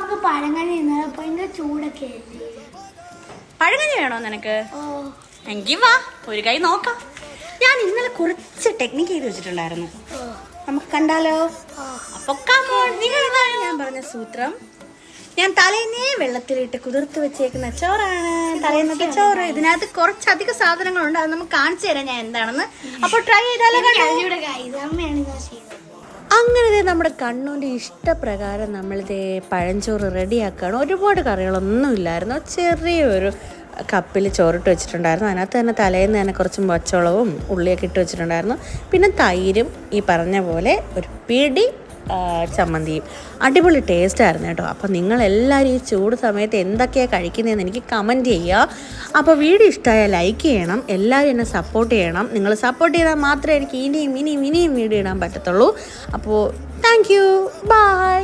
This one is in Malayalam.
നമുക്ക് പഴങ്കഞ്ഞി ഭയങ്കര ചൂടൊക്കെ പഴങ്കഞ്ഞി വേണോ നിനക്ക്? എങ്കിൽ വാ, ഒരു കൈ നോക്കാം. ഞാൻ ഇന്നലെ കുറച്ച് ടെക്നിക്ക് ചെയ്ത് വെച്ചിട്ടുണ്ടായിരുന്നു, നമുക്ക് കണ്ടാലോ? അപ്പൊ നിങ്ങളാണ് ഞാൻ പറഞ്ഞ സൂത്രം. ഞാൻ തലേന്നേ വെള്ളത്തിലിട്ട് കുതിർത്ത് വെച്ചേക്കുന്ന ചോറാണ്, തലേന്നത്തെ ചോറ്. ഇതിനകത്ത് കുറച്ചധികം സാധനങ്ങളുണ്ട്, അത് നമുക്ക് കാണിച്ചു തരാം ഞാൻ എന്താണെന്ന്. അപ്പോൾ ട്രൈ ചെയ്താലോ? അങ്ങനെ നമ്മുടെ കണ്ണൂൻ്റെ ഇഷ്ടപ്രകാരം നമ്മളിതേ പഴഞ്ചോറ് റെഡിയാക്കുകയാണ്. ഒരുപാട് കറികളൊന്നും ഇല്ലായിരുന്നു, ചെറിയൊരു കപ്പിൽ ചോറിട്ട് വെച്ചിട്ടുണ്ടായിരുന്നു. അതിനകത്ത് തന്നെ തലേന്ന് തന്നെ കുറച്ച് പച്ചമുളകും ഉള്ളിയൊക്കെ ഇട്ട് വെച്ചിട്ടുണ്ടായിരുന്നു. പിന്നെ തൈരും ഈ പറഞ്ഞ പോലെ ഒരു പിടി ചമ്മന്തിയും. അടിപൊളി ടേസ്റ്റായിരുന്നു കേട്ടോ. അപ്പോൾ നിങ്ങളെല്ലാവരും ഈ ചൂട് സമയത്ത് എന്തൊക്കെയാണ് കഴിക്കുന്നതെന്ന് എനിക്ക് കമൻറ്റ് ചെയ്യുക. അപ്പോൾ വീഡിയോ ഇഷ്ടമായാൽ ലൈക്ക് ചെയ്യണം, എല്ലാവരും എന്നെ സപ്പോർട്ട് ചെയ്യണം. നിങ്ങൾ സപ്പോർട്ട് ചെയ്താൽ മാത്രമേ എനിക്ക് ഇനിയും വീഡിയോ ഇടാൻ പറ്റത്തുള്ളൂ. അപ്പോൾ താങ്ക് യു, ബൈ.